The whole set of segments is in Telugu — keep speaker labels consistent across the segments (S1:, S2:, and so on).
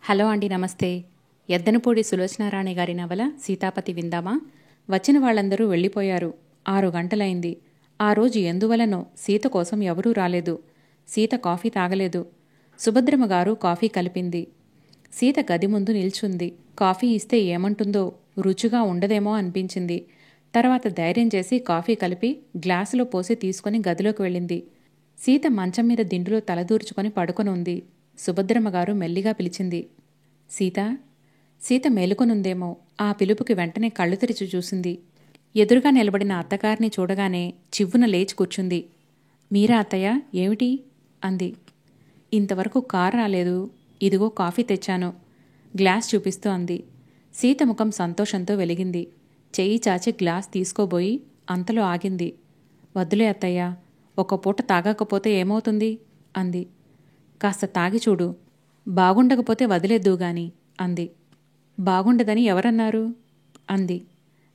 S1: హలో అండి, నమస్తే. ఎద్దనపూడి సులోచనారాణి గారి నవల సీతాపతి విందామా? వచ్చిన వాళ్ళందరూ వెళ్ళిపోయారు. 6 గంటలైంది. ఆ రోజు ఎందువలనో సీత కోసం ఎవరూ రాలేదు. సీత కాఫీ తాగలేదు. సుభద్రమ్మ గారు కాఫీ కలిపింది. సీత గది ముందు నిల్చుంది. కాఫీ ఇస్తే ఏమంటుందో, రుచిగా ఉండదేమో అనిపించింది. తర్వాత ధైర్యం చేసి కాఫీ కలిపి గ్లాసులో పోసి తీసుకుని గదిలోకి వెళ్ళింది. సీత మంచం మీద దిండులో తలదూర్చుకొని పడుకొని ఉంది. సుభద్రమ్మ గారు మెల్లిగా పిలిచింది. సీత. సీత మేలుకొనుందేమో. ఆ పిలుపుకి వెంటనే కళ్ళు తెరిచి చూసింది. ఎదురుగా నిలబడిన అత్తగారిని చూడగానే చివ్వున లేచి కూర్చుంది. మీరా అత్తయ్య, ఏమిటి? అంది. ఇంతవరకు కారు రాలేదు. ఇదిగో కాఫీ తెచ్చాను. గ్లాస్ చూపిస్తూ అంది. సీత ముఖం సంతోషంతో వెలిగింది. చెయ్యి చాచి గ్లాస్ తీసుకోబోయి అంతలో ఆగింది. వద్దులే అత్తయ్య, ఒక పూట తాగకపోతే ఏమవుతుంది? అంది. కాస్త తాగి చూడు. బాగుండకపోతే వదిలేద్దుగాని అంది. బాగుండదని ఎవరన్నారు? అంది.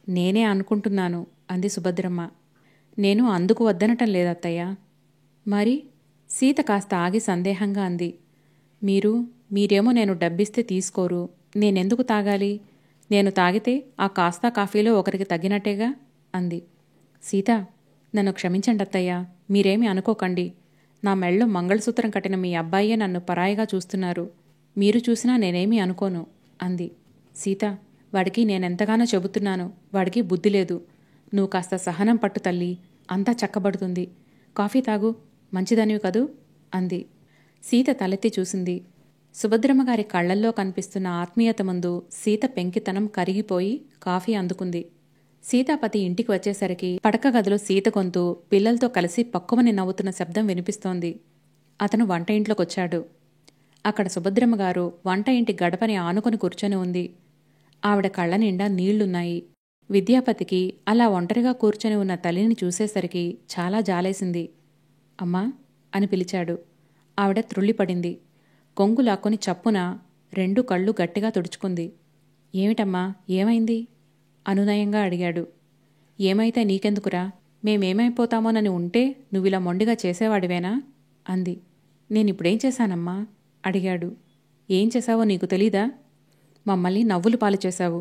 S1: నేనే అనుకుంటున్నాను అంది సుభద్రమ్మ. నేను అందుకు వద్దనటం లేదత్తయ్య. మరి? సీత కాస్త ఆగి సందేహంగా అంది. మీరేమో నేను డబ్బిస్తే తీసుకోరు. నేనెందుకు తాగాలి? నేను తాగితే ఆ కాస్తా కాఫీలో ఒకరికి తగ్గినట్టేగా అంది. సీత, నన్ను క్షమించండి అత్తయ్య. మీరేమీ అనుకోకండి. నా మెళ్ళో మంగళసూత్రం కట్టిన మీ అబ్బాయే నన్ను పరాయిగా చూస్తున్నారు. మీరు చూసినా నేనేమీ అనుకోను అంది. సీత, వాడికి నేనెంతగానో చెబుతున్నాను. వాడికి బుద్ధి లేదు. నువ్వు కాస్త సహనం పట్టు తల్లి, అంతా చక్కబడుతుంది. కాఫీ తాగు, మంచిదనివి కదూ అంది. సీత తలెత్తి చూసింది. సుభద్రమ్మగారి కళ్లల్లో కనిపిస్తున్న ఆత్మీయత ముందు సీత పెంకితనం కరిగిపోయి కాఫీ అందుకుంది. సీతాపతి ఇంటికి వచ్చేసరికి పడక గదిలో సీత గొంతు పిల్లలతో కలిసి పక్కుమని నవ్వుతున్న శబ్దం వినిపిస్తోంది. అతను వంట ఇంట్లోకొచ్చాడు. అక్కడ సుభద్రమ్మగారు వంట ఇంటి గడపని ఆనుకొని కూర్చొని ఉంది. ఆవిడ కళ్ల నిండా నీళ్లున్నాయి. విద్యాపతికి అలా ఒంటరిగా కూర్చొని ఉన్న తల్లిని చూసేసరికి చాలా జాలేసింది. అమ్మా అని పిలిచాడు. ఆవిడ త్రుళ్ళిపడింది. కొంగు లాక్కొని చప్పున 2 కళ్ళు గట్టిగా తుడుచుకుంది. ఏమిటమ్మా, ఏమైంది? అనునయంగా అడిగాడు. ఏమైతే నీకెందుకురా? మేమేమైపోతామోనని ఉంటే నువ్విలా మొండిగా చేసేవాడివేనా? అంది. నేనిప్పుడేం చేశానమ్మా? అడిగాడు. ఏం చేశావో నీకు తెలీదా? మమ్మల్ని నవ్వులు పాలు చేశావు.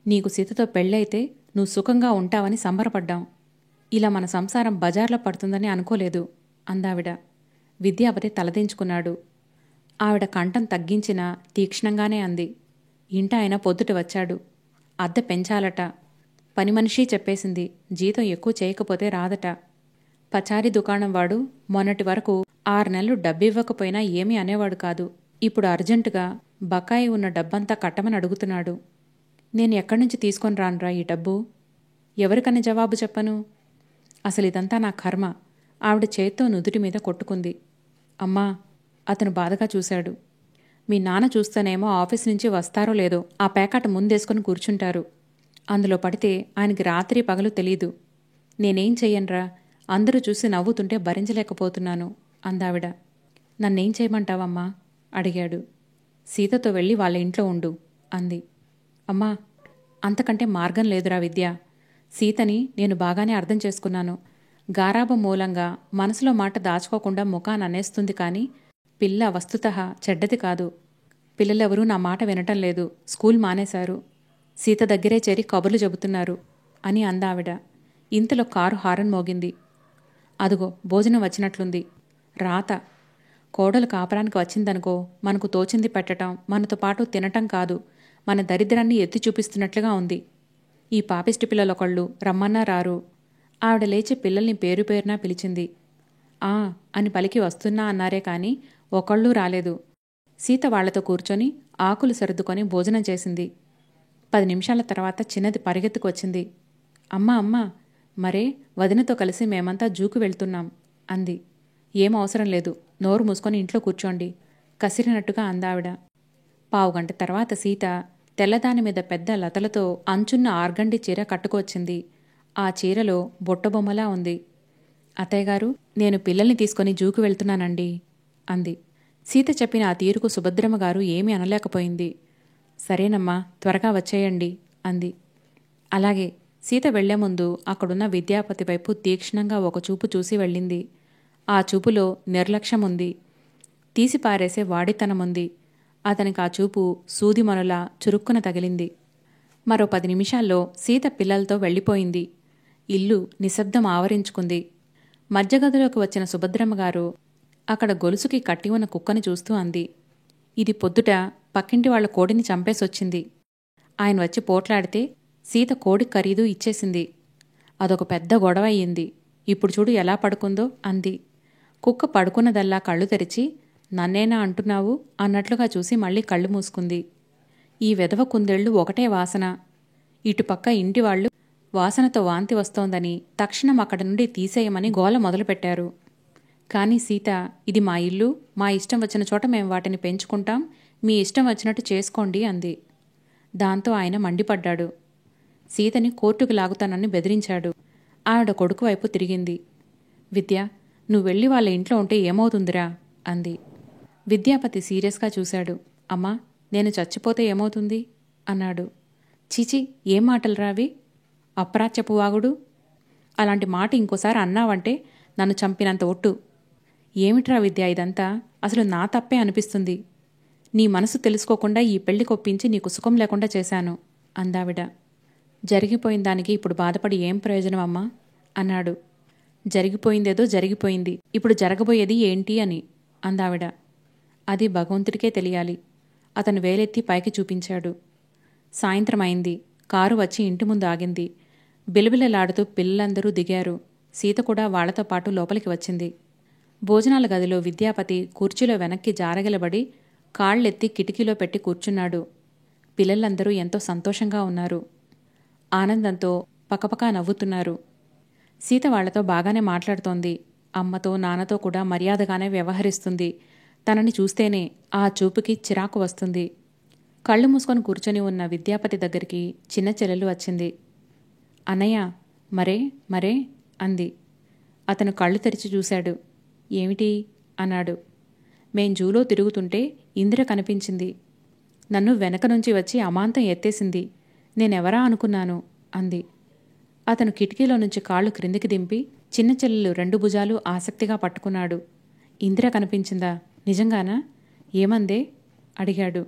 S1: నీకు సీతతో పెళ్ళైతే నువ్వు సుఖంగా ఉంటావని సంబరపడ్డాం. ఇలా మన సంసారం బజార్లో పడుతుందని అనుకోలేదు అందావిడ. విద్యాపతి తలదించుకున్నాడు. ఆవిడ కంఠం తగ్గించినా తీక్ష్ణంగానే అంది. ఇంట ఆయన పొద్దుట వచ్చాడు. అద్దె పెంచాలట. పని మనిషి చెప్పేసింది. జీతం ఎక్కువ చేయకపోతే రాదట. పచారీ దుకాణం వాడు మొన్నటి వరకు 6 నెలలు డబ్బివ్వకపోయినా ఏమీ అనేవాడు కాదు. ఇప్పుడు అర్జెంటుగా బకాయి ఉన్న డబ్బంతా కట్టమని అడుగుతున్నాడు. నేను ఎక్కడ్నుంచి తీసుకొని రానురా ఈ డబ్బు? ఎవరికని జవాబు చెప్పను? అసలిదంతా నా కర్మ. ఆవిడ చేత్తో నుదుటి మీద కొట్టుకుంది. అమ్మా, అతను బాధగా చూశాడు. మీ నాన్న చూస్తేనేమో ఆఫీస్ నుంచి వస్తారో లేదో ఆ పేకాట ముందేసుకుని కూర్చుంటారు. అందులో పడితే ఆయనకి రాత్రి పగలు తెలీదు. నేనేం చెయ్యనురా, అందరూ చూసి నవ్వుతుంటే భరించలేకపోతున్నాను అందావిడ. నన్నేం చేయమంటావమ్మా? అడిగాడు. సీతతో వెళ్ళి వాళ్ళ ఇంట్లో ఉండు అంది. అమ్మా, అంతకంటే మార్గం లేదురా విద్య. సీతని నేను బాగానే అర్థం చేసుకున్నాను. గారాబం మూలంగా మనసులో మాట దాచుకోకుండా ముఖాననేస్తుంది కానీ పిల్ల వస్తుతః చెడ్డది కాదు. పిల్లలెవరూ నా మాట వినటం లేదు. స్కూల్ మానేశారు. సీత దగ్గరే చేరి కబుర్లు చెబుతున్నారు అని అందావిడ. ఇంతలో కారు హారన్ మోగింది. అదుగో భోజనం వచ్చినట్లుంది. రాత. కోడలు కాపరానికి వచ్చిందనుకో, మనకు తోచింది పెట్టటం, మనతో పాటు తినటం కాదు, మన దరిద్రాన్ని ఎత్తి చూపిస్తున్నట్లుగా ఉంది. ఈ పాపిష్టి పిల్లలొకళ్ళు రమ్మన్నా రారు. ఆవిడ లేచి పిల్లల్ని పేరు పేరునా పిలిచింది. ఆ అని పలికి వస్తున్నా అన్నారే కాని ఒకళ్ళూ రాలేదు. సీత వాళ్లతో కూర్చొని ఆకులు సర్దుకొని భోజనం చేసింది. 10 నిమిషాల తర్వాత చిన్నది పరిగెత్తుకొచ్చింది. అమ్మా అమ్మా, మరే వదినతో కలిసి మేమంతా జూకు వెళ్తున్నాం అంది. ఏం అవసరం లేదు, నోరు మూసుకొని ఇంట్లో కూర్చోండి కసిరినట్టుగా అందావిడ. 15 గంట తర్వాత సీత తెల్లదాని మీద పెద్ద లతలతో అంచున్న ఆర్గండి చీర కట్టుకొచ్చింది. ఆ చీరలో బుట్టబొమ్మలా ఉంది. అత్తయ్యగారు, నేను పిల్లల్ని తీసుకొని జూకు వెళ్తున్నానండి అంది. సీత చెప్పిన ఆ తీరుకు సుభద్రమ్మగారు ఏమీ అనలేకపోయింది. సరేనమ్మా, త్వరగా వచ్చేయండి అంది. అలాగే. సీత వెళ్లే ముందు అక్కడున్న విద్యాపతి వైపు తీక్ష్ణంగా ఒక చూపు చూసి వెళ్ళింది. ఆ చూపులో నిర్లక్ష్యముంది. తీసిపారేసే వాడితనముంది. అతనికి ఆ చూపు సూదిమొనలా చురుక్కున తగిలింది. మరో 10 నిమిషాల్లో సీత పిల్లలతో వెళ్ళిపోయింది. ఇల్లు నిశ్శబ్దం ఆవరించుకుంది. మధ్యగదిలోకి వచ్చిన సుభద్రమ్మగారు అక్కడ గొలుసుకి కట్టి ఉన్న కుక్కని చూస్తూ అంది. ఇది పొద్దుట పక్కింటి వాళ్ల కోడిని చంపేసొచ్చింది. ఆయన వచ్చి పోట్లాడితే సీత కోడి ఖరీదు ఇచ్చేసింది. అదొక పెద్ద గొడవ అయ్యింది. ఇప్పుడు చూడు ఎలా పడుకుందో అంది. కుక్క పడుకున్నదల్లా కళ్ళు తెరిచి నన్నేనా అంటున్నావు అన్నట్లుగా చూసి మళ్ళీ కళ్ళు మూసుకుంది. ఈ వెధవ కుందేళ్లు ఒకటే వాసన. ఇటుపక్క ఇంటివాళ్లు వాసనతో వాంతి వస్తోందని తక్షణం అక్కడి నుండి తీసేయమని గోల మొదలుపెట్టారు. కాని సీత, ఇది మా ఇల్లు, మా ఇష్టం వచ్చిన చోట మేం వాటిని పెంచుకుంటాం, మీ ఇష్టం వచ్చినట్టు చేసుకోండి అంది. దాంతో ఆయన మండిపడ్డాడు. సీతని కోర్టుకు లాగుతానని బెదిరించాడు. ఆవిడ కొడుకు వైపు తిరిగింది. విద్య, నువ్వు వెళ్ళి వాళ్ళ ఇంట్లో ఉంటే ఏమవుతుందిరా అంది. విద్యాపతి సీరియస్గా చూశాడు. అమ్మా, నేను చచ్చిపోతే ఏమవుతుంది అన్నాడు. చీచి, ఏం మాటలు రావి? అప్రాచ్యపు వాగుడు. అలాంటి మాట ఇంకోసారి అన్నావంటే నన్ను చంపినంత ఒట్టు. ఏమిట్రా విద్య ఇదంతా? అసలు నా తప్పే అనిపిస్తుంది. నీ మనసు తెలుసుకోకుండా ఈ పెళ్లి కొప్పించి నీకు సుఖం లేకుండా చేశాను అందావిడ. జరిగిపోయిన దానికి ఇప్పుడు బాధపడి ఏం ప్రయోజనం అమ్మా అన్నాడు. జరిగిపోయిందేదో జరిగిపోయింది, ఇప్పుడు జరగబోయేది ఏంటి అని అందావిడ. అది భగవంతుడికే తెలియాలి. అతను వేలెత్తి పైకి చూపించాడు. సాయంత్రం అయింది. కారు వచ్చి ఇంటి ముందు ఆగింది. బిలబిలలాడుతూ పిల్లలందరూ దిగారు. సీత కూడా వాళ్లతో పాటు లోపలికి వచ్చింది. భోజనాల గదిలో విద్యాపతి కుర్చీలో వెనక్కి జారగలబడి కాళ్లెత్తి కిటికీలో పెట్టి కూర్చున్నాడు. పిల్లలందరూ ఎంతో సంతోషంగా ఉన్నారు. ఆనందంతో పకపకా నవ్వుతున్నారు. సీత వాళ్లతో బాగానే మాట్లాడుతోంది. అమ్మతో నాన్నతో కూడా మర్యాదగానే వ్యవహరిస్తుంది. తనని చూస్తేనే ఆ చూపుకి చిరాకు వస్తుంది. కళ్ళు మూసుకొని కూర్చొని ఉన్న విద్యాపతి దగ్గరికి చిన్న చెల్లెలు వచ్చింది. అన్నయ్య, మరే మరే అంది. అతను కళ్ళు తెరిచి చూశాడు. ఏమిటి అన్నాడు. మేం జూలో తిరుగుతుంటే ఇందిర కనిపించింది. నన్ను వెనక నుంచి వచ్చి అమాంతం ఎత్తేసింది. నేనెవరా అనుకున్నాను అంది. అతను కిటికీలో నుంచి కాళ్ళు క్రిందికి దింపి చిన్న చెల్లెలు 2 భుజాలు ఆసక్తిగా పట్టుకున్నాడు. ఇందిర కనిపించిందా? నిజంగానా? ఏమందే అడిగాడు.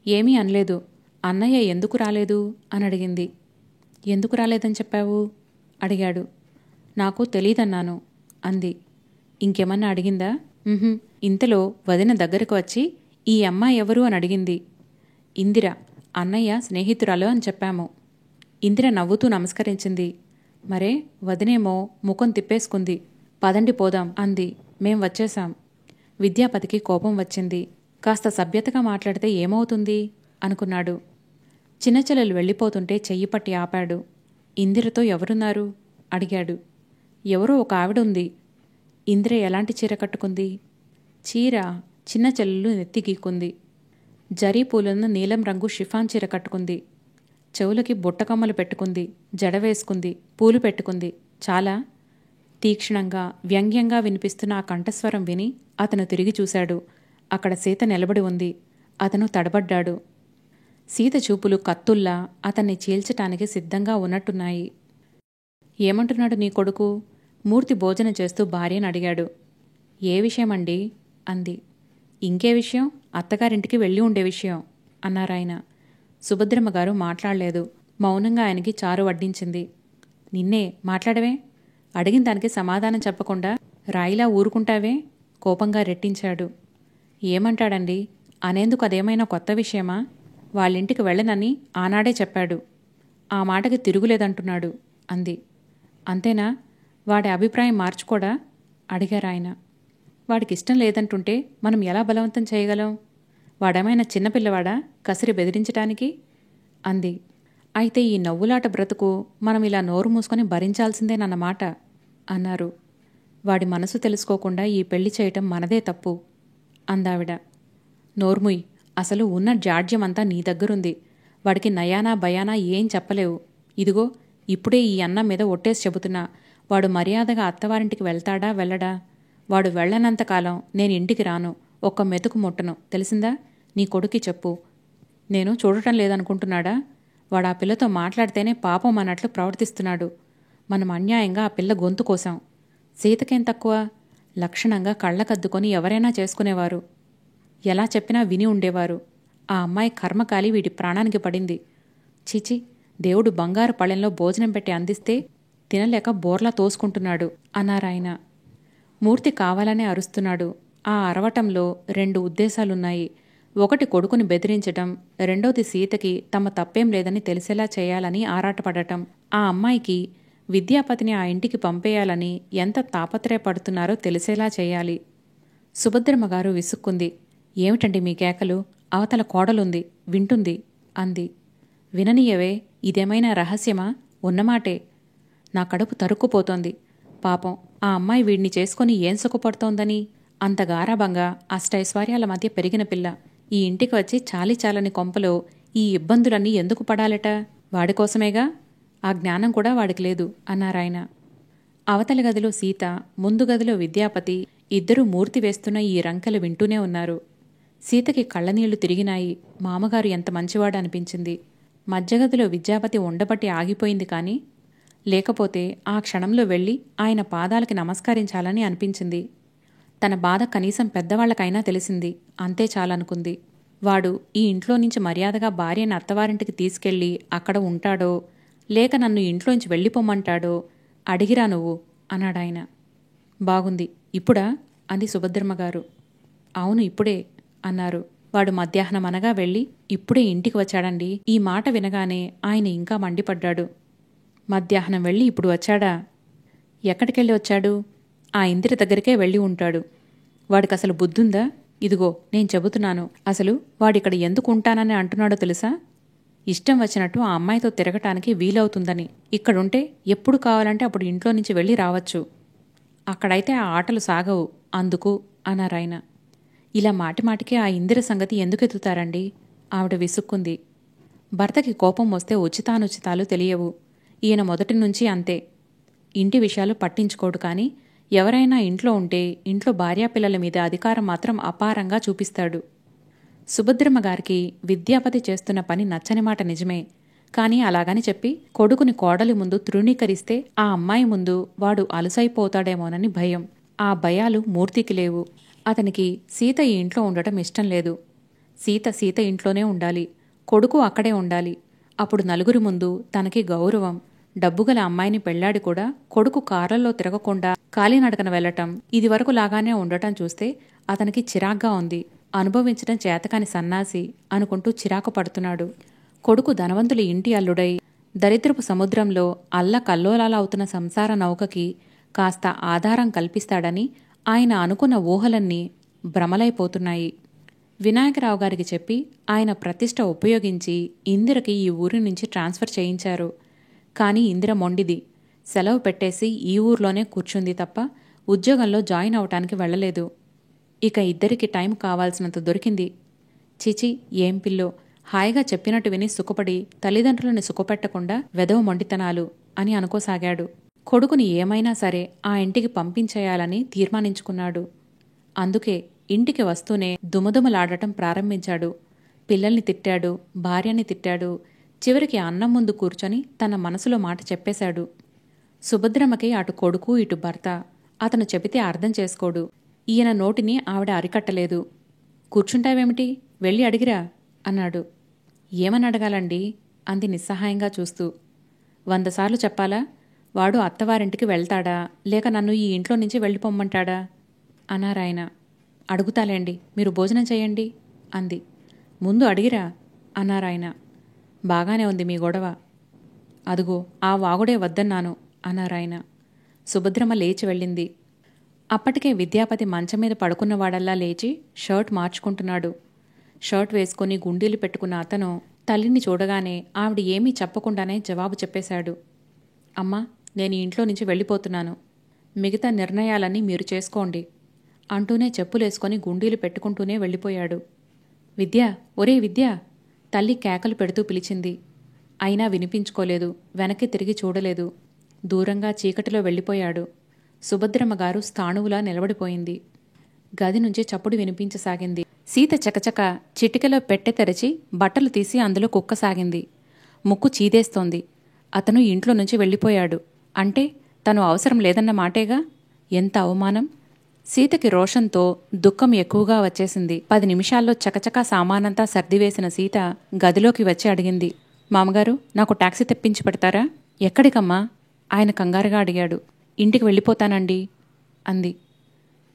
S1: ఏమీ అనలేదు. అన్నయ్య ఎందుకు రాలేదు అని అడిగింది. ఎందుకు రాలేదని చెప్పావు అడిగాడు. నాకు తెలీదన్నాను అంది. ఇంకేమన్నా అడిగిందా? ఇంతలో వదిన దగ్గరకు వచ్చి ఈ అమ్మాయి ఎవరు అని అడిగింది. ఇందిర, అన్నయ్య స్నేహితురాలు అని చెప్పాము. ఇందిర నవ్వుతూ నమస్కరించింది. మరే వదినేమో ముఖం తిప్పేసుకుంది. పదండి పోదాం అంది. మేం వచ్చేశాం. విద్యాపతికి కోపం వచ్చింది. కాస్త సభ్యతగా మాట్లాడితే ఏమవుతుంది అనుకున్నాడు. చిన్నచెల్లెలు వెళ్ళిపోతుంటే చెయ్యి పట్టి ఆపాడు. ఇందిరతో ఎవరున్నారు అడిగాడు. ఎవరో ఒక ఆవిడుంది. ఇందిర ఎలాంటి చీర కట్టుకుంది? చీర చిన్న చెల్లెలు నెత్తి గీక్కుంది. జరీ పూలున్న నీలం రంగు షిఫాన్ చీర కట్టుకుంది. చెవులకి బుట్టకమ్మలు పెట్టుకుంది. జడ వేసుకుంది. పూలు పెట్టుకుంది. చాలా తీక్షణంగా వ్యంగ్యంగా వినిపిస్తున్న ఆ కంఠస్వరం విని అతను తిరిగి చూశాడు. అక్కడ సీత నిలబడి ఉంది. అతను తడబడ్డాడు. సీత చూపులు కత్తుల్లా అతన్ని చీల్చటానికి సిద్ధంగా ఉన్నట్టున్నాయి. ఏమంటున్నాడు నీ కొడుకు? మూర్తి భోజనం చేస్తూ భార్యను అడిగాడు. ఏ విషయమండి అంది. ఇంకే విషయం? అత్తగారింటికి వెళ్ళి ఉండే విషయం అన్నారాయన. సుభద్రమ్మగారు మాట్లాడలేదు. మౌనంగా ఆయనకి చారు వడ్డించింది. నిన్నే మాట్లాడవే? అడిగిన దానికి సమాధానం చెప్పకుండా రాయిలా ఊరుకుంటావే? కోపంగా రెట్టించాడు. ఏమంటాడండి? అనేందుకు అదేమైనా కొత్త విషయమా? వాళ్ళింటికి వెళ్ళనని ఆనాడే చెప్పాడు. ఆ మాటకి తిరుగులేదంటున్నాడు అంది. అంతేనా? వాడి అభిప్రాయం మార్చుకోడా అడిగారాయన. వాడికిష్టం లేదంటుంటే మనం ఎలా బలవంతం చేయగలం? వాడేమైనా చిన్నపిల్లవాడా కసిరి బెదిరించటానికి అంది. అయితే ఈ నవ్వులాట బ్రతుకు మనం ఇలా నోరు మూసుకొని భరించాల్సిందేనన్నమాట అన్నారు. వాడి మనసు తెలుసుకోకుండా ఈ పెళ్లి చేయటం మనదే తప్పు అందావిడ. నోర్ముయ్, అసలు ఉన్న జాడ్యమంతా నీ దగ్గరుంది. వాడికి నయానా భయానా ఏం చెప్పలేవు. ఇదిగో ఇప్పుడే ఈ అన్నం మీద ఒట్టేసి చెబుతున్నా, వాడు మర్యాదగా అత్తవారింటికి వెళ్తాడా వెళ్ళడా? వాడు వెళ్లనంతకాలం నేను ఇంటికి రాను, ఒక్క మెతుకు ముట్టను, తెలిసిందా? నీ కొడుక్కి చెప్పు. నేను చూడటం లేదనుకుంటున్నాడా? వాడు ఆ పిల్లతో మాట్లాడితేనే పాపం అన్నట్లు ప్రవర్తిస్తున్నాడు. మనం అన్యాయంగా ఆ పిల్ల గొంతు కోసాం. సీతకేం తక్కువ? లక్షణంగా కళ్ళకద్దుకొని ఎవరైనా చేసుకునేవారు. ఎలా చెప్పినా విని ఉండేవారు. ఆ అమ్మాయి కర్మకాలి వీడి ప్రాణానికి పడింది. చిచి, దేవుడు బంగారు పళ్ళెంలో భోజనం పెట్టి అందిస్తే తినలేక బోర్లా తోసుకుంటున్నాడు అన్నారాయన. మూర్తి కావాలనే అరుస్తున్నాడు. ఆ అరవటంలో 2 ఉద్దేశాలున్నాయి. ఒకటి కొడుకుని బెదిరించటం, రెండోది సీతకి తమ తప్పేం లేదని తెలిసేలా చేయాలని ఆరాటపడటం. ఆ అమ్మాయికి విద్యాపతిని ఆ ఇంటికి పంపేయాలని ఎంత తాపత్రయపడుతున్నారో తెలిసేలా చేయాలి. సుభద్రమ్మగారు విసుక్కుంది. ఏమిటండి మీ కేకలు? అవతల కోడలుంది, వింటుంది అంది. విననీయవే, ఇదేమైనా రహస్యమా? ఉన్నమాటే. నా కడుపు తరుక్కుపోతోంది. పాపం ఆ అమ్మాయి వీడిని చేసుకుని ఏం సుఖపడుతోందని. అంత గారాబంగా అష్టైశ్వర్యాల మధ్య పెరిగిన పిల్ల ఈ ఇంటికి వచ్చి చాలని కొంపలో ఈ ఇబ్బందులన్నీ ఎందుకు పడాలట? వాడికోసమేగా. ఆ జ్ఞానం కూడా వాడికి లేదు అన్నారాయన. అవతలి గదిలో సీత, ముందు గదిలో విద్యాపతి ఇద్దరూ మూర్తి వేస్తున్న ఈ రంకెలు వింటూనే ఉన్నారు. సీతకి కళ్ళనీళ్లు తిరిగినాయి. మామగారు ఎంత మంచివాడనిపించింది. మధ్యగదిలో విద్యాపతి ఉండబట్టి ఆగిపోయింది కాని, లేకపోతే ఆ క్షణంలో వెళ్ళి ఆయన పాదాలకి నమస్కరించాలని అనిపించింది. తన బాధ కనీసం పెద్దవాళ్లకైనా తెలిసింది, అంతే చాలనుకుంది. వాడు ఈ ఇంట్లో నుంచి మర్యాదగా భార్యని అత్తవారింటికి తీసుకెళ్ళి అక్కడ ఉంటాడో, లేక నన్ను ఇంట్లోంచి వెళ్ళిపోమ్మంటాడో అడిగిరా నువ్వు అన్నాడాయన. బాగుంది, ఇప్పుడా అంది సుభద్రమ్మగారు. అవును, ఇప్పుడే అన్నారు. వాడు మధ్యాహ్నం అనగా వెళ్ళి ఇప్పుడే ఇంటికి వచ్చాడండి. ఈ మాట వినగానే ఆయన ఇంకా మండిపడ్డాడు. మధ్యాహ్నం వెళ్ళి ఇప్పుడు వచ్చాడా? ఎక్కడికెళ్ళి వచ్చాడు? ఆ ఇందిర దగ్గరికే వెళ్ళి ఉంటాడు. వాడికసలు బుద్ధుందా? ఇదిగో నేను చెబుతున్నాను. అసలు వాడిక్కడ ఎందుకు ఉంటానని అంటున్నాడో తెలుసా? ఇష్టం వచ్చినట్టు ఆ అమ్మాయితో తిరగటానికి వీలవుతుందని. ఇక్కడుంటే ఎప్పుడు కావాలంటే అప్పుడు ఇంట్లో నుంచి వెళ్ళి రావచ్చు. అక్కడైతే ఆ ఆటలు సాగవు, అందుకు అన్నారాయన. ఇలా మాటిమాటికి ఆ ఇందిర సంగతి ఎందుకెత్తుతారండి? ఆవిడ విసుక్కుంది. భర్తకి కోపం వస్తే ఉచితానుచితాలు తెలియవు. ఈయన మొదటి నుంచి అంతే. ఇంటి విషయాలు పట్టించుకోడు కాని, ఎవరైనా ఇంట్లో ఉంటే ఇంట్లో భార్యాపిల్లల మీద అధికారం మాత్రం అపారంగా చూపిస్తాడు. సుభద్రమ్మగారికి విద్యాపతి చేస్తున్న పని నచ్చని మాట నిజమే. కాని అలాగని చెప్పి కొడుకుని కోడలి ముందు తృణీకరిస్తే ఆ అమ్మాయి ముందు వాడు అలుసైపోతాడేమోనని భయం. ఆ భయాలు మూర్తికి లేవు. అతనికి సీత ఈ ఇంట్లో ఉండటం ఇష్టం లేదు. సీత ఇంట్లోనే ఉండాలి, కొడుకు అక్కడే ఉండాలి. అప్పుడు నలుగురి ముందు తనకి గౌరవం. డబ్బుగల అమ్మాయిని పెళ్లాడి కూడా కొడుకు కార్లలో తిరగకుండా కాలినడకన వెళ్లటం, ఇదివరకు లాగానే ఉండటం చూస్తే అతనికి చిరాగ్గా ఉంది. అనుభవించడం చేతకాని సన్నాసి అనుకుంటూ చిరాకు పడుతున్నాడు. కొడుకు ధనవంతుల ఇంటి అల్లుడై దరిద్రపు సముద్రంలో అల్లకల్లోలాలవుతున్న సంసార నౌకకి కాస్త ఆధారం కల్పిస్తాడని ఆయన అనుకున్న ఊహలన్నీ భ్రమలైపోతున్నాయి. వినాయకరావు గారికి చెప్పి ఆయన ప్రతిష్ట ఉపయోగించి ఇందిరకి ఈ ఊరి నుంచి ట్రాన్స్ఫర్ చేయించారు. కాని ఇందిర మొండిది. సెలవు పెట్టేసి ఈ ఊర్లోనే కూర్చుంది తప్ప ఉద్యోగంలో జాయిన్ అవటానికి వెళ్లలేదు. ఇక ఇద్దరికి టైం కావాల్సినంత దొరికింది. చిచి, ఏం పిల్లో, హాయిగా చెప్పినట్టు విని సుఖపడి తల్లిదండ్రులని సుఖపెట్టకుండా వెధవ మొండితనాలు అని అనుకోసాగాడు. కొడుకుని ఏమైనా సరే ఆ ఇంటికి పంపించేయాలని తీర్మానించుకున్నాడు. అందుకే ఇంటికి వస్తూనే దుమదుమలాడటం ప్రారంభించాడు. పిల్లల్ని తిట్టాడు, భార్యని తిట్టాడు. చివరికి అన్నం ముందు కూర్చొని తన మనసులో మాట చెప్పేశాడు. సుభద్రమ్మకి అటు కొడుకు ఇటు భర్త. అతను చెబితే అర్థం చేసుకోడు. ఈయన నోటిని ఆవిడ అరికట్టలేదు. కూర్చుంటావేమిటి, వెళ్ళి అడిగిరా అన్నాడు. ఏమని అడగాలండి అంది నిస్సహాయంగా చూస్తూ. 100 సార్లు చెప్పాలా? వాడు అత్తవారింటికి వెళ్తాడా, లేక నన్ను ఈ ఇంట్లో నుంచి వెళ్ళిపోమ్మంటాడా అన్నారాయన. అడుగుతాలేండి, మీరు భోజనం చేయండి అంది. ముందు అడిగిరా అన్నారాయన. బాగానే ఉంది మీ గొడవ. అదుగో ఆ వాగుడే వద్దన్నాను అన్నారాయన. సుభద్రమ్మ లేచి వెళ్ళింది. అప్పటికే విద్యాపతి మంచం మీద పడుకున్నవాడల్లా లేచి షర్ట్ మార్చుకుంటున్నాడు. షర్ట్ వేసుకుని గుండీలు పెట్టుకున్న అతను తల్లిని చూడగానే ఆవిడ ఏమీ చెప్పకుండానే జవాబు చెప్పేశాడు. అమ్మా, నేను ఇంట్లో నుంచి వెళ్ళిపోతున్నాను. మిగతా నిర్ణయాలన్నీ మీరు చేసుకోండి అంటూనే చెప్పులేసుకొని గుండీలు పెట్టుకుంటూనే వెళ్ళిపోయాడు. విద్యా, ఒరే విద్యా, తల్లి కేకలు పెడుతూ పిలిచింది. అయినా వినిపించుకోలేదు. వెనక్కి తిరిగి చూడలేదు. దూరంగా చీకటిలో వెళ్ళిపోయాడు. సుభద్రమ్మగారు స్థాణువులా నిలబడిపోయింది. గది నుంచి చప్పుడు వినిపించసాగింది. సీత చకచక చిటికెలో పెట్టె తెరచి బట్టలు తీసి అందులో కుక్కసాగింది. ముక్కు చీదేస్తోంది. అతను ఇంట్లో నుంచి వెళ్ళిపోయాడు అంటే తను అవసరం లేదన్న మాటేగా. ఎంత అవమానం! సీతకి రోషంతో దుఃఖం ఎక్కువగా వచ్చేసింది. 10 నిమిషాల్లో చకచకా సామానంతా సర్దివేసిన సీత గదిలోకి వచ్చి అడిగింది, మామగారు, నాకు టాక్సీ తెప్పించి పెడతారా? ఎక్కడికమ్మా? ఆయన కంగారుగా అడిగాడు. ఇంటికి వెళ్ళిపోతానండి అంది.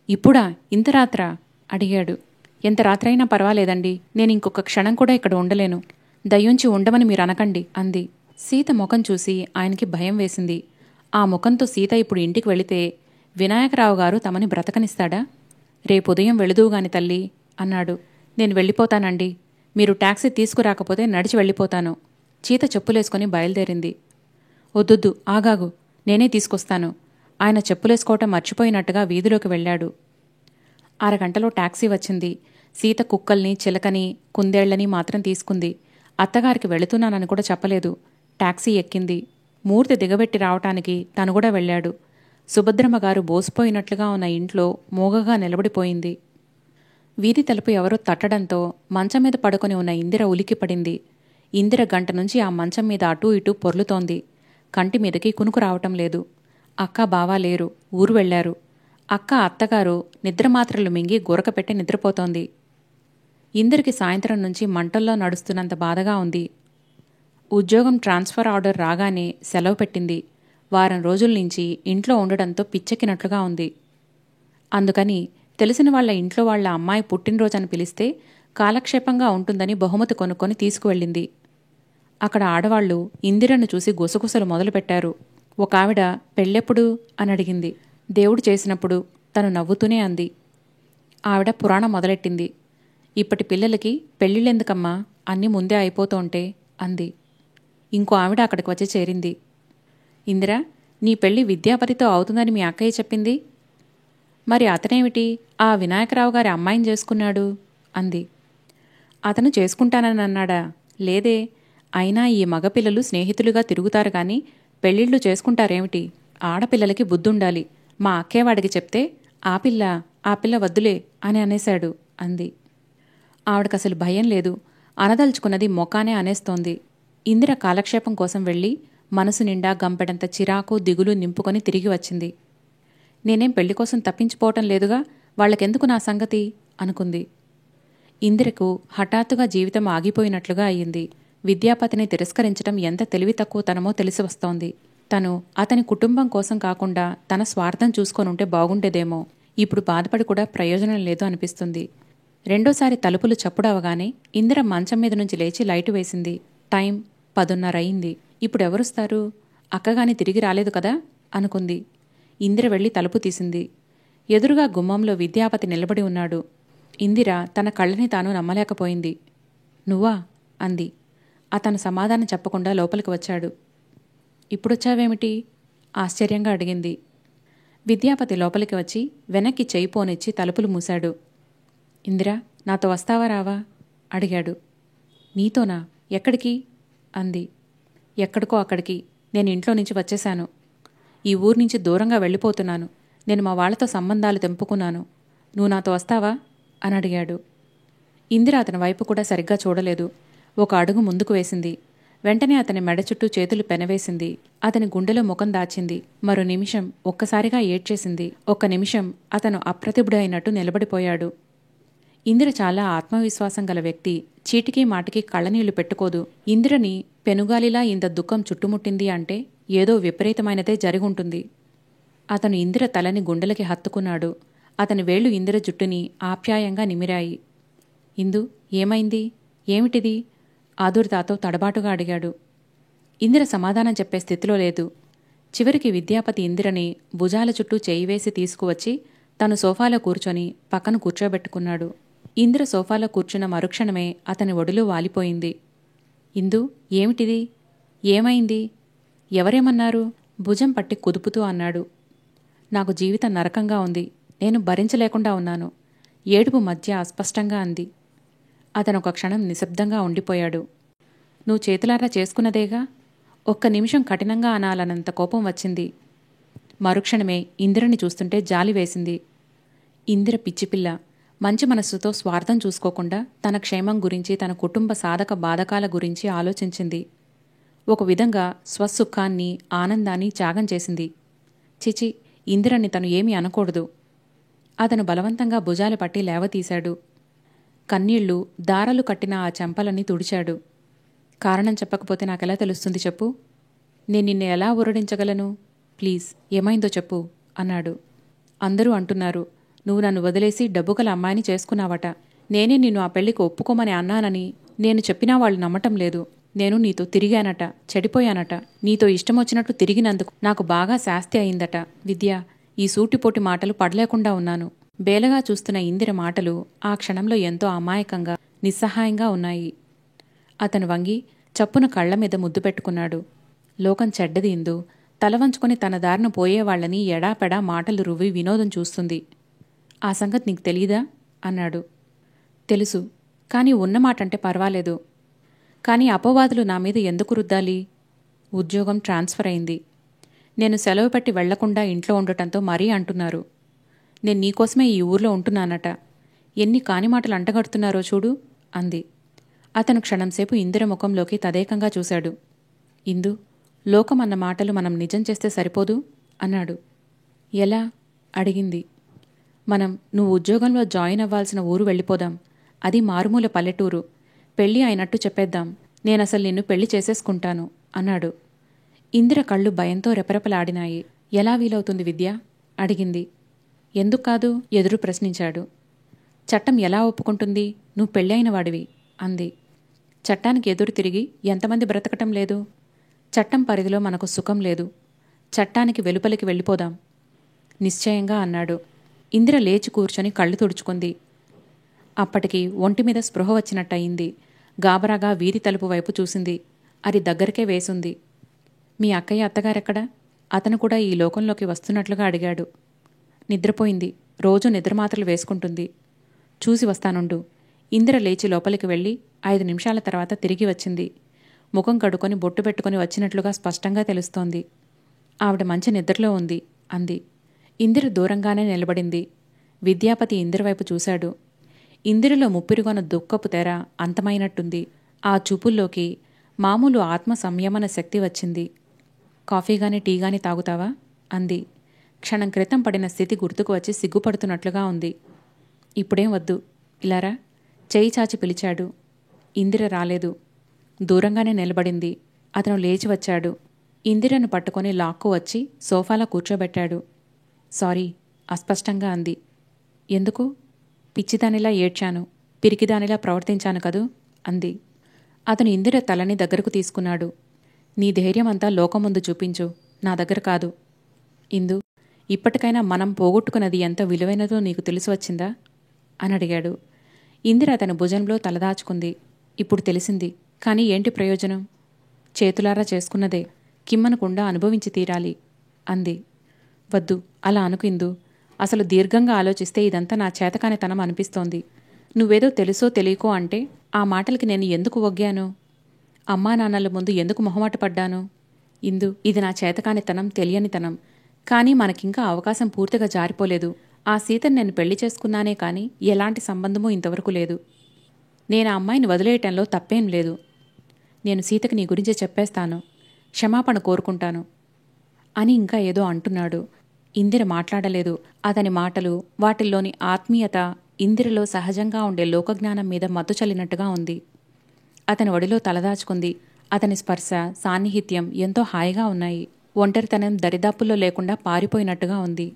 S1: ఇప్పుడా? ఇంత రాత్రా? అడిగాడు. ఎంత రాత్రైనా పర్వాలేదండి, నేను ఇంకొక క్షణం కూడా ఇక్కడ ఉండలేను. దయ్యుంచి ఉండమని మీరు అనకండి అంది. సీత ముఖం చూసి ఆయనకి భయం వేసింది. ఆ ముఖంతో సీత ఇప్పుడు ఇంటికి వెళితే వినాయకరావు గారు తమని బ్రతకనిస్తాడా? రేపుదయం వెళుదువుగాని తల్లి అన్నాడు. నేను వెళ్ళిపోతానండి, మీరు టాక్సీ తీసుకురాకపోతే నడిచి వెళ్ళిపోతాను. సీత చెప్పులేసుకుని బయలుదేరింది. వద్దొద్దు, ఆగాగు, నేనే తీసుకొస్తాను. ఆయన చెప్పులేసుకోవటం మర్చిపోయినట్టుగా వీధిలోకి వెళ్ళాడు. అరగంటలో టాక్సీ వచ్చింది. సీత కుక్కల్ని, చిలకని, కుందేళ్లని మాత్రం తీసుకుంది. అత్తగారికి వెళుతున్నానని కూడా చెప్పలేదు. టాక్సీ ఎక్కింది. మూర్తి దిగబెట్టి రావటానికి తను కూడా వెళ్ళాడు. సుభద్రమ్మగారు బోసిపోయినట్లుగా ఉన్న ఇంట్లో మూగగా నిలబడిపోయింది. వీధి తలుపు ఎవరో తట్టడంతో మంచం మీద పడుకొని ఉన్న ఇందిర ఉలిక్కిపడింది. ఇందిర గంట నుంచి ఆ మంచం మీద అటూ ఇటూ పొర్లుతోంది. కంటి మీదకి కునుకు రావటం లేదు. అక్క బావా లేరు, ఊరు వెళ్లారు. అక్క అత్తగారు నిద్రమాత్రలు మింగి గురకపెట్టి నిద్రపోతోంది. ఇందిరకి సాయంత్రం నుంచి మంటల్లో నడుస్తున్నంత బాధగా ఉంది. ఉద్యోగం ట్రాన్స్ఫర్ ఆర్డర్ రాగానే సెలవు పెట్టింది. వారం రోజుల నుంచి ఇంట్లో ఉండడంతో పిచ్చెక్కినట్లుగా ఉంది. అందుకని తెలిసిన వాళ్ల ఇంట్లో వాళ్ల అమ్మాయి పుట్టినరోజని పిలిస్తే కాలక్షేపంగా ఉంటుందని బహుమతి కొనుక్కొని తీసుకువెళ్ళింది. అక్కడ ఆడవాళ్లు ఇందిరను చూసి గుసగుసలు మొదలుపెట్టారు. ఒక ఆవిడ పెళ్ళెప్పుడు అని అడిగింది. దేవుడు చేసినప్పుడు తను నవ్వుతూనే అంది. ఆవిడ పురాణం మొదలెట్టింది. ఇప్పటి పిల్లలకి పెళ్ళిళ్ళెందుకమ్మా, అన్నీ ముందే అయిపోతుంటే అంది. ఇంకో ఆవిడ అక్కడికి వచ్చి చేరింది. ఇందిరా, నీ పెళ్లి విద్యాపతితో అవుతుందని మీ అక్కయ్య చెప్పింది. మరి అతనేమిటి ఆ వినాయకరావు గారి అమ్మాయిని చేసుకున్నాడు అంది. అతను చేసుకుంటానని అన్నాడా? లేదే. అయినా ఈ మగపిల్లలు స్నేహితులుగా తిరుగుతారు గాని పెళ్ళిళ్ళు చేసుకుంటారేమిటి? ఆడపిల్లలకి బుద్ధుండాలి. మా అక్కేవాడికి చెప్తే ఆ పిల్ల వద్దులే అని అనేశాడు అంది. ఆవిడకసలు భయం లేదు. అనదలుచుకున్నది మొకానే అనేస్తోంది. ఇందిర కాలక్షేపం కోసం వెళ్ళి మనసు నిండా గంపెడంత చిరాకు, దిగులు నింపుకొని తిరిగి వచ్చింది. నేనేం పెళ్లికోసం తప్పించిపోవటం లేదుగా, వాళ్లకెందుకు నా సంగతి అనుకుంది. ఇందిరకు హఠాత్తుగా జీవితం ఆగిపోయినట్లుగా అయ్యింది. విద్యాపతిని తిరస్కరించటం ఎంత తెలివి తక్కువతనమో తెలిసి వస్తోంది. తను అతని కుటుంబం కోసం కాకుండా తన స్వార్థం చూసుకొనుంటే బాగుండేదేమో. ఇప్పుడు బాధపడి కూడా ప్రయోజనం లేదు అనిపిస్తుంది. రెండోసారి తలుపులు చప్పుడవగానే ఇందిర మంచం మీద నుంచి లేచి లైటు వేసింది. టైం 10:30 అయింది. ఇప్పుడెవరుస్తారు? అక్కగాని తిరిగి రాలేదు కదా అనుకుంది. ఇందిర వెళ్లి తలుపు తీసింది. ఎదురుగా గుమ్మంలో విద్యాపతి నిలబడి ఉన్నాడు. ఇందిర తన కళ్ళని తాను నమ్మలేకపోయింది. నువ్వా అంది. అతను సమాధానం చెప్పకుండా లోపలికి వచ్చాడు. ఇప్పుడొచ్చావేమిటి ఆశ్చర్యంగా అడిగింది. విద్యాపతి లోపలికి వచ్చి వెనక్కి చెయ్యి పోనిచ్చి తలుపులు మూశాడు. ఇందిరా, నాతో వస్తావా రావా అడిగాడు. నీతోనా? ఎక్కడికి అంది. ఎక్కడికో అక్కడికి. నేను ఇంట్లో నుంచి వచ్చేశాను. ఈ ఊరు నుంచి దూరంగా వెళ్ళిపోతున్నాను. నేను మా వాళ్లతో సంబంధాలు తెంపుకున్నాను. నువ్వు నాతో వస్తావా అని అడిగాడు. ఇందిర అతని వైపు కూడా సరిగ్గా చూడలేదు. ఒక అడుగు ముందుకు వేసింది. వెంటనే అతని మెడ చుట్టూ చేతులు పెనవేసింది. అతని గుండెలో ముఖం దాచింది. మరో నిమిషం ఒక్కసారిగా ఏడ్చేసింది. ఒక్క నిమిషం అతను అప్రతిభుడైనట్టు నిలబడిపోయాడు. ఇందిర చాలా ఆత్మవిశ్వాసం గల వ్యక్తి. చీటికీ మాటికి కళ్ళనీళ్లు పెట్టుకోదు. ఇందిరని పెనుగాలిలా ఇంత దుఃఖం చుట్టుముట్టింది అంటే ఏదో విపరీతమైనదే జరిగుంటుంది. అతను ఇందిర తలని గుండెలకి హత్తుకున్నాడు. అతని వేళ్లు ఇందిర జుట్టుని ఆప్యాయంగా నిమిరాయి. ఇందు, ఏమైంది? ఏమిటిది? ఆదుర్దాతో తడబాటుగా అడిగాడు. ఇందిర సమాధానం చెప్పే స్థితిలో లేదు. చివరికి విద్యాపతి ఇందిరని భుజాల చుట్టూ చేయివేసి తీసుకువచ్చి తను సోఫాలో కూర్చొని పక్కన కూర్చోబెట్టుకున్నాడు. ఇందిర సోఫాలో కూర్చున్న మరుక్షణమే అతని ఒడిలో వాలిపోయింది. ఇందు, ఏమిటిది? ఏమైంది? ఎవరేమన్నారు? భుజం పట్టి కుదుపుతూ అన్నాడు. నాకు జీవితం నరకంగా ఉంది. నేను భరించలేకుండా ఉన్నాను. ఏడుపు మధ్య అస్పష్టంగా అంది. అతనొక క్షణం నిశ్శబ్దంగా ఉండిపోయాడు. నువ్వు చేతులారా చేసుకున్నదేగా? ఒక్క నిమిషం కఠినంగా అనాలనంత కోపం వచ్చింది. మరుక్షణమే ఇందిరని చూస్తుంటే జాలి వేసింది. ఇందిర పిచ్చిపిల్ల. మంచి మనస్సుతో స్వార్థం చూసుకోకుండా తన క్షేమం గురించి, తన కుటుంబ సాధక బాధకాల గురించి ఆలోచించింది. ఒక విధంగా స్వసుఖాన్ని, ఆనందాన్ని త్యాగం చేసింది. చిచి, ఇందిరని తను ఏమీ అనకూడదు. అతను బలవంతంగా భుజాలు పట్టి లేవతీశాడు. కన్నీళ్లు దారాలు కట్టిన ఆ చెంపలని తుడిచాడు. కారణం చెప్పకపోతే నాకెలా తెలుస్తుంది చెప్పు? నేను నిన్ను ఎలా ఊరడించగలను? ప్లీజ్, ఏమైందో చెప్పు అన్నాడు. అందరూ అంటున్నారు, నువ్వు నన్ను వదిలేసి డబ్బుగల అమ్మాయిని చేసుకున్నావట. నేనే నిన్ను ఆ పెళ్లికి ఒప్పుకోమని అన్నానని నేను చెప్పినా వాళ్ళు నమ్మటం లేదు. నేను నీతో తిరిగానట, చెడిపోయానట. నీతో ఇష్టమొచ్చినట్టు తిరిగినందుకు నాకు బాగా శాస్తి అయిందట. విద్య, ఈ సూటిపోటి మాటలు పడలేకుండా ఉన్నాను. బేలగా చూస్తున్న ఇందిర మాటలు ఆ క్షణంలో ఎంతో అమాయకంగా, నిస్సహాయంగా ఉన్నాయి. అతను వంగి చప్పున కళ్ల మీద ముద్దు పెట్టుకున్నాడు. లోకం చెడ్డది ఇందు. తలవంచుకొని తన దారిన పోయేవాళ్లని ఎడాపెడా మాటలు రువ్వి వినోదం చూస్తుంది. ఆ సంగతి నీకు తెలీదా అన్నాడు. తెలుసు, కానీ ఉన్నమాటంటే పర్వాలేదు. కానీ అపవాదులు నా మీద ఎందుకు రుద్దాలి? ఉద్యోగం ట్రాన్స్ఫర్ అయింది. నేను సెలవు పెట్టి వెళ్లకుండా ఇంట్లో ఉండటంతో మరీ అంటున్నారు. నేను నీకోసమే ఈ ఊర్లో ఉంటున్నానట. ఎన్ని కాని మాటలు అంటగడుతున్నారో చూడు అంది. అతను క్షణంసేపు ఇందిర ముఖంలోకి తదేకంగా చూశాడు. ఇందు, లోకం అన్న మాటలు మనం నిజం చేస్తే సరిపోదు అన్నాడు. ఎలా అడిగింది. నువ్వు ఉద్యోగంలో జాయిన్ అవ్వాల్సిన ఊరు వెళ్ళిపోదాం. అది మారుమూల పల్లెటూరు. పెళ్లి అయినట్టు చెప్పేద్దాం. నేనసలు నిన్ను పెళ్లి చేసేసుకుంటాను అన్నాడు. ఇందిర కళ్ళు భయంతో రెపరెపలాడినాయి. ఎలా వీలవుతుంది విద్య అడిగింది. ఎందుకు కాదు ఎదురు ప్రశ్నించాడు. చట్టం ఎలా ఒప్పుకుంటుంది? నువ్వు పెళ్ళి అయిన వాడివి అంది. చట్టానికి ఎదురు తిరిగి ఎంతమంది బ్రతకటం లేదు? చట్టం పరిధిలో మనకు సుఖం లేదు. చట్టానికి వెలుపలికి వెళ్ళిపోదాం నిశ్చయంగా అన్నాడు. ఇందిర లేచి కూర్చొని కళ్ళు తుడుచుకుంది. అప్పటికి ఒంటిమీద స్పృహ వచ్చినట్టయింది. గాబరాగా వీధి తలుపు వైపు చూసింది. అది దగ్గరకే వేసుంది. మీ అక్కయ్య అత్తగారెక్కడా? అతను కూడా ఈ లోకంలోకి వస్తున్నట్లుగా అడిగాడు. నిద్రపోయింది. రోజూ నిద్రమాత్రలు వేసుకుంటుంది. చూసి వస్తానుండు. ఇందిర లేచి లోపలికి వెళ్ళి 5 నిమిషాల తర్వాత తిరిగి వచ్చింది. ముఖం కడుకొని బొట్టు పెట్టుకుని వచ్చినట్లుగా స్పష్టంగా తెలుస్తోంది. ఆవిడ మంచి నిద్రలో ఉంది అంది. ఇందిర దూరంగానే నిలబడింది. విద్యాపతి ఇందిరవైపు చూశాడు. ఇందిరలో ముప్పిరిగొన దుఃఖపు తెర అంతమైనట్టుంది. ఆ చూపుల్లోకి మామూలు ఆత్మ సంయమన శక్తి వచ్చింది. కాఫీగాని టీగాని తాగుతావా అంది. క్షణం క్రితం పడిన స్థితి గుర్తుకు వచ్చి సిగ్గుపడుతున్నట్లుగా ఉంది. ఇప్పుడేం వద్దు, ఇలారా చేయి చాచి పిలిచాడు. ఇందిర రాలేదు. దూరంగానే నిలబడింది. అతను లేచి వచ్చాడు. ఇందిరను పట్టుకొని లాక్కు వచ్చి సోఫాలో కూర్చోబెట్టాడు. సారీ అస్పష్టంగా అంది. ఎందుకు? పిచ్చిదానిలా ఏడ్చాను, పిరికిదానిలా ప్రవర్తించాను కదూ అంది. అతను ఇందిర తలని దగ్గరకు తీసుకున్నాడు. నీ ధైర్యమంతా లోకం ముందు చూపించు, నా దగ్గర కాదు. ఇందు, ఇప్పటికైనా మనం పోగొట్టుకున్నది ఎంత విలువైనదో నీకు తెలిసి వచ్చిందా అని అడిగాడు. ఇందిర అతని భుజంలో తలదాచుకుంది. ఇప్పుడు తెలిసింది, కానీ ఏంటి ప్రయోజనం? చేతులారా చేసుకున్నదే కిమ్మనకుండా అనుభవించి తీరాలి అంది. వద్దు, అలా అనుకుందు. అసలు దీర్ఘంగా ఆలోచిస్తే ఇదంతా నా చేతకానితనం అనిపిస్తోంది. నువ్వేదో తెలుసో తెలియకో అంటే ఆ మాటలకి నేను ఎందుకు ఒగ్గాను? అమ్మా నాన్నల ముందు ఎందుకు మొహమాట పడ్డాను? ఇందు, ఇది నా చేతకానితనం, తెలియనితనం. కానీ మనకింకా అవకాశం పూర్తిగా జారిపోలేదు. ఆ సీతను నేను పెళ్లి చేసుకున్నానే కానీ ఎలాంటి సంబంధమూ ఇంతవరకు లేదు. నేను ఆ అమ్మాయిని వదిలేయటంలో తప్పేం లేదు. నేను సీతకి నీ గురించే చెప్పేస్తాను, క్షమాపణ కోరుకుంటాను అని ఇంకా ఏదో అంటున్నాడు. ఇందిర మాట్లాడలేదు. అతని మాటలు, వాటిల్లోని ఆత్మీయత ఇందిరలో సహజంగా ఉండే లోకజ్ఞానం మీద మత్తు చల్లినట్టుగా ఉంది. అతని ఒడిలో తలదాచుకుంది. అతని స్పర్శ, సాన్నిహిత్యం ఎంతో హాయిగా ఉన్నాయి. ఒంటరితనం దరిదాపుల్లో లేకుండా పారిపోయినట్టుగా ఉంది.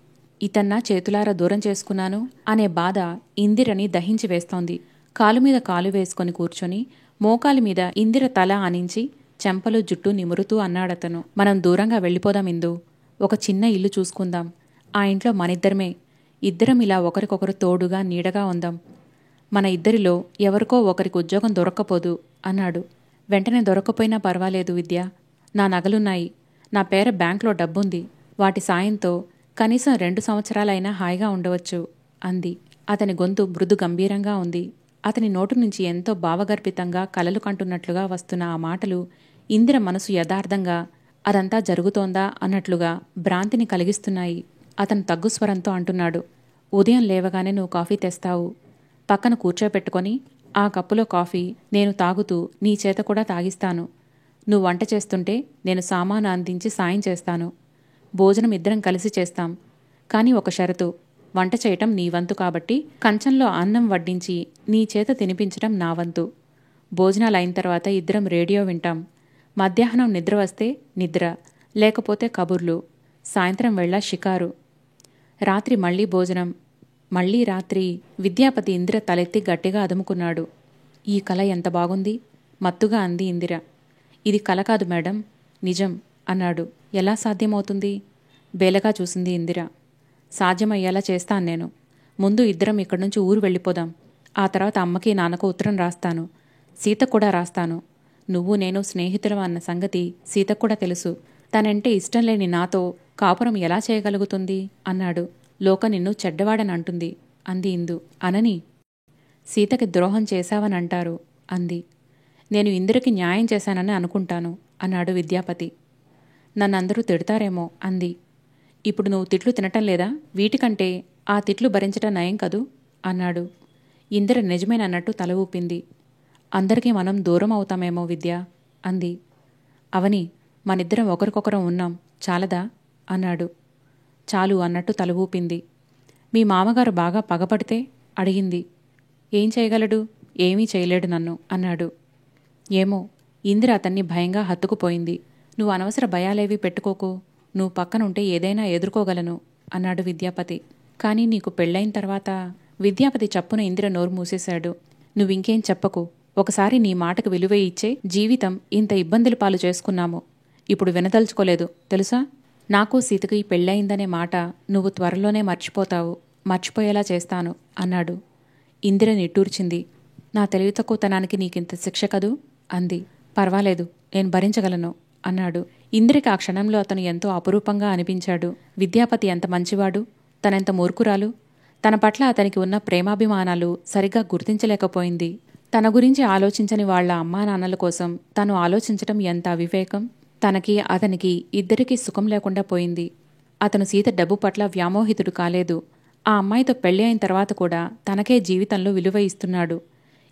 S1: ఇతన్నా చేతులారా దూరం చేసుకున్నాను అనే బాధ ఇందిరని దహించి వేస్తోంది. కాలుమీద కాలు వేసుకొని కూర్చొని మోకాలి మీద ఇందిర తల ఆనించి చెంపలు జుట్టు నిమురుతూ అన్నాడతను. మనం దూరంగా వెళ్ళిపోదాం ఇందు. ఒక చిన్న ఇల్లు చూసుకుందాం. ఆ ఇంట్లో మనిద్దరమే. ఇద్దరం ఇలా ఒకరికొకరు తోడుగా నీడగా ఉందాం. మన ఇద్దరిలో ఎవరికో ఒకరికి ఉద్యోగం దొరక్కపోదు అన్నాడు. వెంటనే దొరక్కపోయినా పర్వాలేదు విద్య. నా నగలున్నాయి. నా పేర బ్యాంకులో డబ్బుంది. వాటి సాయంతో కనీసం 2 సంవత్సరాలైనా హాయిగా ఉండవచ్చు అంది. అతని గొంతు మృదు గంభీరంగా ఉంది. అతని నోటు నుంచి ఎంతో భావగర్భితంగా కలలు కంటున్నట్లుగా వస్తున్న ఆ మాటలు ఇందిర మనసు యథార్థంగా అదంతా జరుగుతోందా అన్నట్లుగా భ్రాంతిని కలిగిస్తున్నాయి. అతను తగ్గుస్వరంతో అంటున్నాడు. ఉదయం లేవగానే నువ్వు కాఫీ తెస్తావు. పక్కన కూర్చోపెట్టుకొని ఆ కప్పులో కాఫీ నేను తాగుతూ నీ చేత కూడా తాగిస్తాను. నువ్వు వంట చేస్తుంటే నేను సామాను అందించి సాయం చేస్తాను. భోజనం ఇద్దరం కలిసి చేస్తాం. కానీ ఒక షరతు. వంట చేయటం నీ వంతు కాబట్టి కంచంలో అన్నం వడ్డించి నీ చేత తినిపించటం నా వంతు. భోజనాలైన తర్వాత ఇద్దరం రేడియో వింటాం. మధ్యాహ్నం నిద్ర వస్తే నిద్ర, లేకపోతే కబుర్లు, సాయంత్రం వేళ షికారు, రాత్రి మళ్లీ భోజనం, మళ్లీ రాత్రి. విద్యాపతి ఇందిర తలెత్తి గట్టిగా అదుముకున్నాడు. ఈ కల ఎంత బాగుంది, మత్తుగా అంది ఇందిర. ఇది కల కాదు మేడం, నిజం అన్నాడు. ఎలా సాధ్యమవుతుంది? బేలగా చూసింది ఇందిర. సాధ్యమయ్యేలా చేస్తాను నేను. ముందు ఇద్దరం ఇక్కడి నుంచి ఊరు వెళ్ళిపోదాం. ఆ తర్వాత అమ్మకి నాన్నకు ఉత్తరం రాస్తాను. సీతకు కూడా రాస్తాను. నువ్వు నేను స్నేహితులం అన్న సంగతి సీతకు కూడా తెలుసు. తనంటే ఇష్టం లేని నాతో కాపురం ఎలా చేయగలుగుతుంది అన్నాడు. లోక నిన్ను చెడ్డవాడనంటుంది అంది ఇందు. అనని. సీతకి ద్రోహం చేశావనంటారు అంది. నేను ఇందిరకి న్యాయం చేశానని అనుకుంటాను అన్నాడు విద్యాపతి. నన్నందరూ తిడతారేమో అంది. ఇప్పుడు నువ్వు తిట్లు తినటం లేదా? వీటికంటే ఆ తిట్లు భరించటం నయం కదూ అన్నాడు. ఇందిర నిజమేనన్నట్టు తల ఊపింది. అందరికీ మనం దూరం అవుతామేమో విద్య అంది. అవని, మనిద్దరం ఒకరికొకరం ఉన్నాం, చాలదా అన్నాడు. చాలు అన్నట్టు తల ఊపింది. మీ మామగారు బాగా పగపడితే అడిగింది. ఏం చేయగలడు? ఏమీ చేయలేడు నన్ను అన్నాడు. ఏమో. ఇందిర అతన్ని భయంగా హత్తుకుపోయింది. నువ్వు అనవసర భయాలేవీ పెట్టుకోకు. నువ్వు పక్కనుంటే ఏదైనా ఎదుర్కోగలను అన్నాడు విద్యాపతి. కానీ నీకు పెళ్ళైన తర్వాత. విద్యాపతి చప్పున ఇందిర నోరు మూసేశాడు. నువ్వింకేం చెప్పకు. ఒకసారి నీ మాటకు విలువ ఇచ్చే జీవితం ఇంత ఇబ్బందులు పాలు చేసుకున్నాము. ఇప్పుడు వినదలుచుకోలేదు తెలుసా? నాకు సీతకి పెళ్ళయిందనే మాట నువ్వు త్వరలోనే మర్చిపోతావు. మర్చిపోయేలా చేస్తాను అన్నాడు. ఇందిర నిట్టూర్చింది. నా తెలివి తక్కువతనానికి నీకింత శిక్ష కదూ అంది. పర్వాలేదు, నేను భరించగలను అన్నాడు. ఇందిరకి ఆ క్షణంలో అతను ఎంతో అపురూపంగా అనిపించాడు. విద్యాపతి ఎంత మంచివాడు, తనెంత మూర్ఖురాలు. తన పట్ల అతనికి ఉన్న ప్రేమాభిమానాలు సరిగ్గా గుర్తించలేకపోయింది. తన గురించి ఆలోచించని వాళ్ల అమ్మానాన్నల కోసం తను ఆలోచించటం ఎంత అవివేకం. తనకి అతనికి ఇద్దరికీ సుఖం లేకుండా పోయింది. అతను సీత డబ్బు పట్ల వ్యామోహితుడు కాలేదు. ఆ అమ్మాయితో పెళ్లి అయిన తర్వాత కూడా తనకే జీవితంలో విలువ ఇస్తున్నాడు.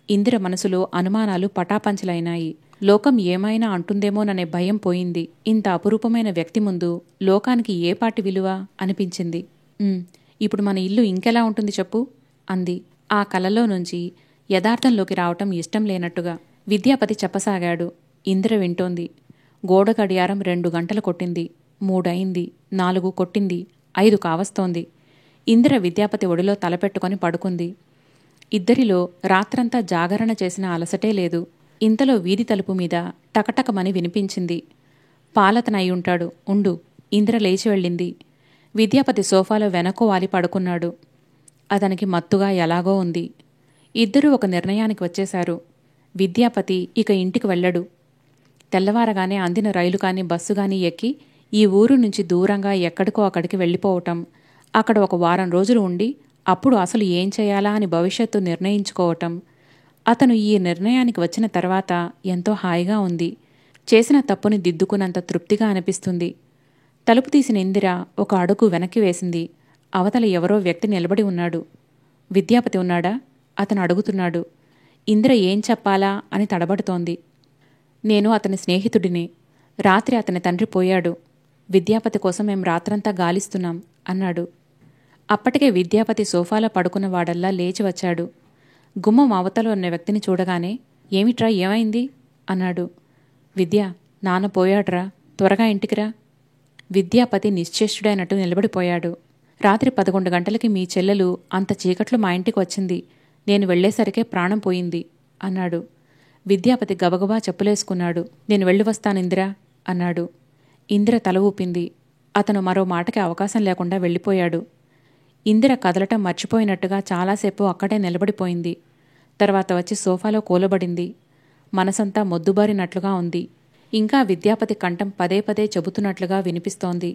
S1: ఇందిర మనసులో అనుమానాలు పటాపంచలైనాయి. లోకం ఏమైనా అంటుందేమోననే భయం పోయింది. ఇంత అపురూపమైన వ్యక్తి ముందు లోకానికి ఏపాటి విలువ అనిపించింది. ఇప్పుడు మన ఇల్లు ఇంకెలా ఉంటుంది చెప్పు అంది. ఆ కలలో నుంచి యథార్థంలోకి రావటం ఇష్టం లేనట్టుగా. విద్యాపతి చెప్పసాగాడు. ఇందిర వింటోంది. గోడ గడియారం 2 గంటలు కొట్టింది. 3 అయింది. 4 కొట్టింది. 5 కావస్తోంది. ఇందిర విద్యాపతి ఒడిలో తలపెట్టుకొని పడుకుంది. ఇద్దరిలో రాత్రంతా జాగరణ చేసిన అలసటే లేదు. ఇంతలో వీధి తలుపు మీద టకటకమని వినిపించింది. పాలతనయ్యుంటాడు, ఉండు. ఇందిర లేచి వెళ్ళింది. విద్యాపతి సోఫాలో వెనక్కు వాలి పడుకున్నాడు. అతనికి మత్తుగా ఎలాగో ఉంది. ఇద్దరూ ఒక నిర్ణయానికి వచ్చేశారు. విద్యాపతి ఇక ఇంటికి వెళ్ళడు. తెల్లవారగానే అందిన రైలు కానీ బస్సు కానీ ఎక్కి ఈ ఊరు నుంచి దూరంగా ఎక్కడికో అక్కడికి వెళ్ళిపోవటం, అక్కడ ఒక వారం రోజులు ఉండి అప్పుడు అసలు ఏం చేయాలా అని భవిష్యత్తు నిర్ణయించుకోవటం. అతను ఈ నిర్ణయానికి వచ్చిన తర్వాత ఎంతో హాయిగా ఉంది. చేసిన తప్పుని దిద్దుకున్నంత తృప్తిగా అనిపిస్తుంది. తలుపు తీసిన ఇందిర ఒక అడుగు వెనక్కి వేసింది. అవతల ఎవరో వ్యక్తి నిలబడి ఉన్నాడు. విద్యాపతి ఉన్నాడా? అతను అడుగుతున్నాడు. ఇందిర ఏం చెప్పాలా అని తడబడుతోంది. నేను అతని స్నేహితుడిని. రాత్రి అతని తండ్రి పోయాడు. విద్యాపతి కోసం మేం రాత్రంతా గాలిస్తున్నాం అన్నాడు. అప్పటికే విద్యాపతి సోఫాలో పడుకున్నవాడల్లా లేచి వచ్చాడు. గుమ్మం అవతల ఉన్న వ్యక్తిని చూడగానే ఏమిట్రా, ఏమైంది అన్నాడు. విద్య, నాన్న పోయాడ్రా, త్వరగా ఇంటికిరా. విద్యాపతి నిశ్చేష్టుడైనట్టు నిలబడిపోయాడు. రాత్రి 11 గంటలకి మీ చెల్లెలు అంత చీకట్లో మా ఇంటికి వచ్చింది. నేను వెళ్లేసరికే ప్రాణం పోయింది అన్నాడు. విద్యాపతి గబగబా చెప్పులేసుకున్నాడు. నేను వెళ్ళి వస్తానిందిరా అన్నాడు. ఇందిర తల ఊపింది. అతను మరో మాటకి అవకాశం లేకుండా వెళ్ళిపోయాడు. ఇందిర కదలటం మర్చిపోయినట్టుగా చాలాసేపు అక్కడే నిలబడిపోయింది. తర్వాత వచ్చి సోఫాలో కూలబడింది. మనసంతా మొద్దుబారినట్లుగా ఉంది. ఇంకా విద్యాపతి కంఠం పదే పదే చెబుతున్నట్లుగా వినిపిస్తోంది.